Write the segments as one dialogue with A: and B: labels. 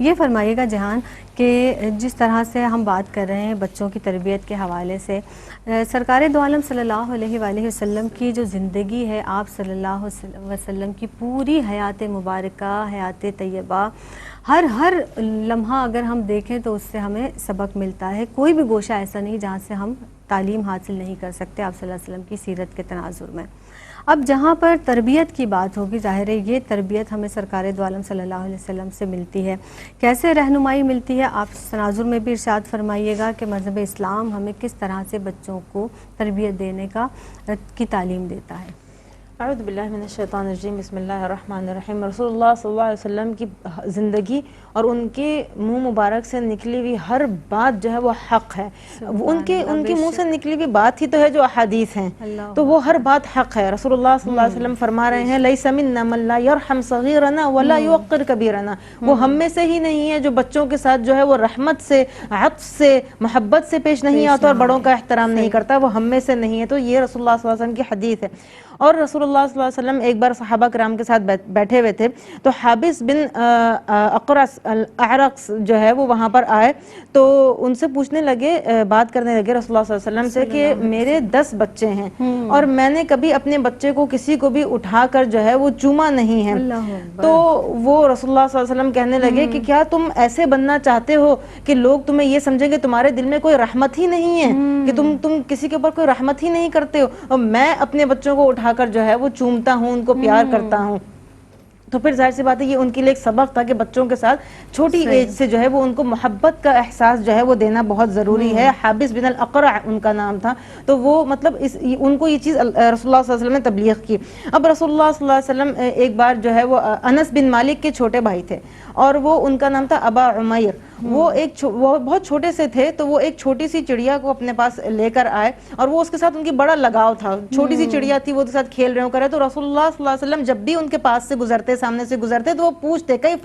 A: یہ فرمائیے گا جہان کہ جس طرح سے ہم بات کر رہے ہیں بچوں کی تربیت کے حوالے سے، سرکار دو عالم صلی اللہ علیہ وآلہ وسلم کی جو زندگی ہے، آپ صلی اللہ علیہ وسلم کی پوری حیات مبارکہ، حیات طیبہ، ہر لمحہ اگر ہم دیکھیں تو اس سے ہمیں سبق ملتا ہے۔ کوئی بھی گوشہ ایسا نہیں جہاں سے ہم تعلیم حاصل نہیں کر سکتے آپ صلی اللہ علیہ وسلم کی سیرت کے تناظر میں۔ اب جہاں پر تربیت کی بات ہوگی، ظاہر ہے یہ تربیت ہمیں سرکار دو عالم صلی اللہ علیہ وسلم سے ملتی ہے۔ کیسے رہنمائی ملتی ہے، آپ تناظر میں بھی ارشاد فرمائیے گا کہ مذہب اسلام ہمیں کس طرح سے بچوں کو تربیت دینے کی تعلیم دیتا ہے۔
B: اعوذ باللہ من الشیطان الرجیم، بسم اللہ الرحمن الرحیم۔ رسول اللہ صلی اللہ علیہ وسلم کی زندگی اور ان کے منہ مبارک سے نکلی ہوئی ہر بات جو ہے وہ حق ہے۔ ان کے منہ سے نکلی ہوئی بات ہی تو ہے جو احادیث ہیں، تو وہ ہر بات حق ہے۔ رسول اللہ صلی اللہ علیہ وسلم فرما رہے ہیں لیس منا من لا یرحم صغیرنا ولا یوقر کبیرنا۔ وہ ہم میں سے ہی نہیں ہے جو بچوں کے ساتھ جو ہے وہ رحمت سے، عطف سے، محبت سے پیش نہیں آتا اور بڑوں کا احترام نہیں کرتا، وہ ہم میں سے نہیں ہے۔ تو یہ رسول اللہ صلی اللہ علیہ وسلم کی حدیث ہے۔ اور رسول اللہ صلی اللہ علیہ وسلم ایک بار صحابہ کرام کے ساتھ بیٹھے ہوئے تھے، تو حابس بن اعرق جو ہے وہ وہاں پر آئے، تو ان سے پوچھنے لگے، بات کرنے لگے رسول اللہ صلی اللہ علیہ وسلم سے کہ میرے 10 بچے ہیں اور میں نے کبھی اپنے بچے کو کسی کو بھی اٹھا کر جو ہے وہ چوما نہیں ہے۔ تو وہ رسول اللہ صلی اللہ علیہ وسلم کہنے لگے کہ کیا تم ایسے بننا چاہتے ہو کہ لوگ تمہیں یہ سمجھیں کہ تمہارے دل میں کوئی رحمت ہی نہیں ہے، کہ تم کسی کے اوپر کوئی رحمت ہی نہیں کرتے ہو، اور میں اپنے بچوں کو اٹھا کر جو ہے وہ چومتا ہوں، ان کو پیار کرتا ہوں۔ تو پھر ظاہر سی بات ہے یہ ان کے لیے ایک سبق تھا کہ بچوں کے ساتھ چھوٹی ایج سے جو ہے وہ ان کو محبت کا احساس جو ہے وہ دینا بہت ضروری ہے۔ حابس بن الاقرع ان کا نام تھا، تو وہ مطلب ان کو یہ چیز رسول اللہ صلی اللہ علیہ وسلم نے تبلیغ کی۔ اب رسول اللہ صلی اللہ علیہ وسلم ایک بار جو ہے وہ انس بن مالک کے چھوٹے بھائی تھے، اور وہ ان کا نام تھا ابا عمیر۔ وہ بہت چھوٹے سے تھے، تو وہ ایک چھوٹی سی چڑیا کو اپنے پاس لے کر آئے، اور وہ اس کے ساتھ ان کی بڑا لگاؤ تھا، چھوٹی سی چڑیا تھی، وہ اس کے ساتھ کھیل رہے ہو کرے۔ تو رسول اللہ صلی اللہ علیہ وسلم جب بھی ان کے پاس سے گزرتے، سامنے سے گزرتے، تو وہ پوچھتے کیف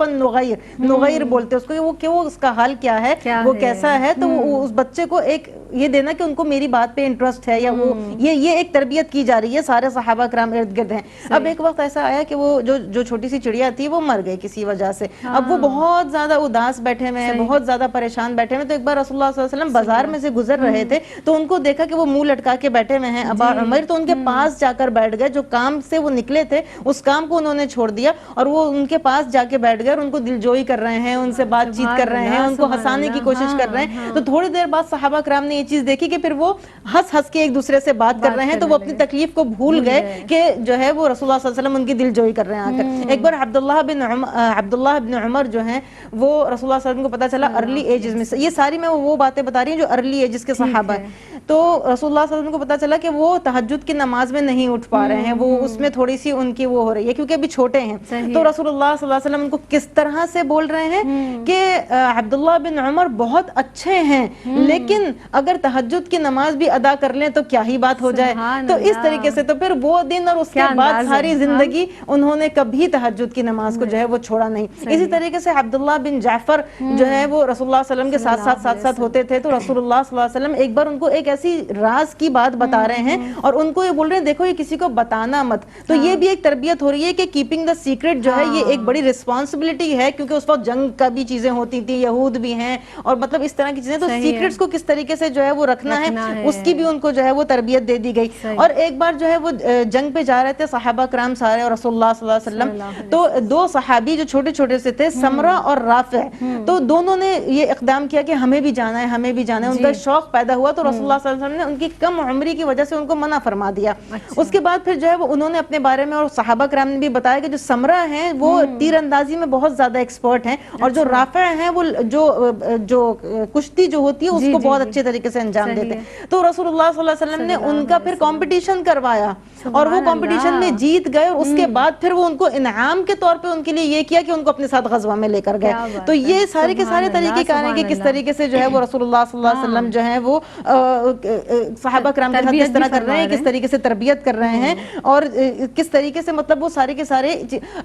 B: نغیر بولتے اس کو، کہ وہ اس کا حال کیا ہے، وہ کیسا ہے۔ تو اس بچے کو ایک یہ دینا کہ ان کو میری بات پہ انٹرسٹ ہے، یا وہ یہ ایک تربیت کی جا رہی ہے، سارے صحابہ کرام ارد گرد ہیں۔ اب ایک وقت ایسا آیا کہ وہ جو چھوٹی سی چڑیا تھی وہ مر گئی کسی وجہ سے۔ اب وہ بہت زیادہ اداس بیٹھے ہوئے ہیں، بہت زیادہ پریشان بیٹھے ہوئے۔ تو ایک بار رسول اللہ صلی اللہ علیہ وسلم بازار میں سے گزر رہے تھے، تو ان کو دیکھا کہ وہ منہ لٹکا کے بیٹھے ہوئے ہیں ابا عمیر، تو ان کے پاس جا کر بیٹھ گئے۔ جو کام سے وہ نکلے تھے اس کام کو انہوں نے چھوڑ دیا، اور وہ ان کے پاس جا کے بیٹھ گئے اور ان کو دلجوئی کر رہے ہیں، ان سے بات چیت کر رہے ہیں، ان کو ہنسانے کی کوشش کر رہے ہیں۔ تو تھوڑی دیر بعد صحابہ کرام نے یہ چیز دیکھی کہ پھر وہ ہنس کے ایک دوسرے سے بات کر رہے ہیں، تو وہ اپنی تکلیف کو بھول گئے کہ جو ہے وہ رسول اللہ صلی اللہ علیہ وسلم ان کی دلجوئی کر رہے ہیں آ کر۔ ایک بار عبداللہ بن عمر جو ہیں وہ رسول اللہ صلی اللہ علیہ وسلم کو پتا چلا ارلی ایجز میں، یہ ساری میں وہ باتیں بتا رہی ہیں جو ارلی ایجز کے صحابہ ہیں، تو رسول اللہ صلی اللہ علیہ وسلم کو پتا چلا کہ وہ تہجد کی نماز میں نہیں اٹھ پا رہے ہیں، وہ اس میں تھوڑی سی ان کی وہ ہو رہی ہے کیونکہ ابھی چھوٹے ہیں۔ تو رسول اللہ صلی اللہ علیہ وسلم ان کو کس طرح سے بول رہے ہیں کہ عبداللہ بن عمر بہت اچھے ہیں، لیکن اگر تہجد کی نماز بھی ادا کر لیں تو کیا ہی بات ہو جائے۔ تو اس طریقے سے تو پھر وہ دن اور اس کے بعد ساری زندگی انہوں نے کبھی تہجد کی نماز کو جو ہے وہ چھوڑا نہیں۔ اسی طریقے سے عبداللہ بن جعفر جو ہے وہ رسول اللہ صلی اللہ علیہ وسلم کے ساتھ ہوتے تھے، تو رسول اللہ صلی اللہ علیہ وسلم ایک بار ان کو ایک ایسی راز کی بات بتا رہے ہیں اور ان کو یہ بول رہے ہیں دیکھو یہ کسی کو بتانا مت۔ تو یہ بھی ایک تربیت ہو رہی ہے کہ کیپنگ دا سیکرٹ جو ہے یہ ایک بڑی رسپانسبلٹی ہے، کیونکہ اس وقت جنگ کا بھی چیزیں ہوتی تھی، یہود بھی ہیں اور مطلب اس طرح کی چیزیں، تو سیکرٹس کو کس طریقے سے جو ہے وہ رکھنا ہے اس کی بھی ان کو جو ہے وہ تربیت دے دی گئی۔ اور ایک بار جو ہے وہ جنگ پہ جا رہے تھے صحابہ کرام سارے اور رسول اللہ صلی اللہ علیہ وسلم، تو 2 صحابی جو چھوٹے چھوٹے سے تھے، سمرہ اور رافع، تو دونوں نے یہ اقدام کیا کہ ہمیں بھی جانا ہے، ہمیں بھی جانا ہے، ان کا شوق پیدا ہوا۔ تو رسول اللہ صلی اللہ علیہ وسلم نے ان کی کم عمری کی وجہ سے ان کو منع فرما دیا۔ اس کے بعد پھر جو ہے وہ انہوں نے اپنے بارے میں اور صحابہ کرام نے بھی بتایا کہ جو سمرہ ہیں وہ تیر اندازی میں بہت زیادہ ایکسپرٹ ہیں، اور جو رافع ہیں وہ جو کشتی جو ہوتی ہے اس کو بہت اچھے طریقے سے انجام دیتے ہیں۔ تو رسول اللہ صلی اللہ علیہ وسلم نے ان کا پھر کمپٹیشن کروایا اور وہ کمپٹیشن میں جیت گئے، اور اس کے بعد پھر وہ ان کو انعام کے طور پہ ان کے لیے یہ کیا کہ ان کو اپنے ساتھ غزوہ میں لے کر گئے۔ تو یہ سارے کے سارے طریقے کار ہیں کہ کس طریقے سے جو ہے وہ رسول اللہ صلی اللہ علیہ وسلم جو ہے وہ صحابہ کرام کے ساتھ کس طرح کر رہے ہیں، کس طریقے سے تربیت کر رہے ہیں، اور کس طریقے سے مطلب وہ سارے کے سارے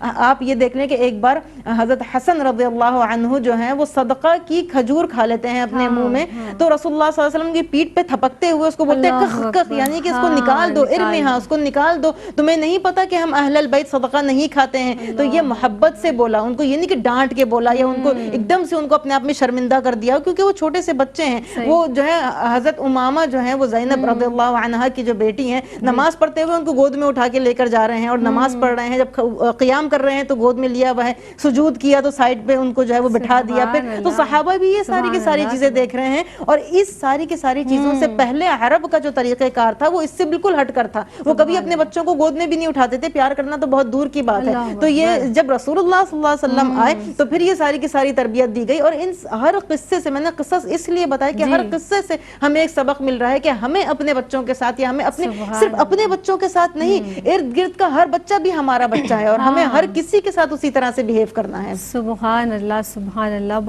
B: آپ یہ دیکھ لیں کہ ایک بار حضرت حسن رضی اللہ عنہ جو ہیں وہ صدقہ کی کھجور کھا لیتے ہیں اپنے منہ میں، تو رسول اللہ صلی اللہ اللہ علیہ وسلم کی پیٹھ پہ تھپکتے ہوئے اس کو بولتے
A: اللہ
B: کخ کخ،
A: اکبر،
B: یعنی کہ اس کو
A: ہاں،
B: نکال دو،
A: نکال
B: ارمہا، اس کو نکال دو، تمہیں نہیں پتا کہ ہم اہل البیت صدقہ نہیں کھاتے ہیں؟ تو یہ محبت سے بولا ان کو، یہ نہیں کہ ڈانٹ کے بولا یا ان کو ایک دم سے ان کو اپنے آپ میں شرمندہ کر دیا، کیونکہ وہ چھوٹے سے بچے ہیں. وہ جو ہے حضرت امامہ جو ہیں وہ زینب رضی اللہ عنہا کی جو بیٹی ہیں، نماز پڑھتے ہوئے ان کو گود میں اٹھا کے لے کر جا رہے ہیں اور نماز پڑھ رہے ہیں، جب قیام کر رہے ہیں تو گود میں لیا ہوا ہے، سجود کیا تو سائیڈ پہ ان کو جو ہے وہ بٹھا دیا. پھر تو صحابہ بھی یہ ساری کی ساری چیزیں دیکھ رہے ہیں، اور اس ساری کی ساری چیزوں سے پہلے عرب کا جو طریقہ کار تھا وہ اس سے بالکل ہٹ کر تھا. وہ کبھی اپنے بچوں کو گود میں بھی نہیں اٹھاتے تھے، پیار کرنا تو بہت دور کی بات ہے. تو یہ جب رسول اللہ صلی اللہ علیہ وسلم آئے تو پھر یہ ساری کی ساری تربیت دی گئی. اور ان ہر قصے سے، میں نے قصص اس لیے بتایا کہ ہر قصے سے ہمیں ایک سبق مل رہا ہے کہ ہمیں اپنے بچوں کے ساتھ، یا ہمیں اپنے صرف اپنے بچوں کے ساتھ نہیں، ارد گرد کا ہر بچہ بھی ہمارا بچہ ہے، اور ہمیں ہر کسی کے ساتھ اسی طرح سے بیہیو کرنا ہے.
A: سبحان اللہ، سبحان اللہ.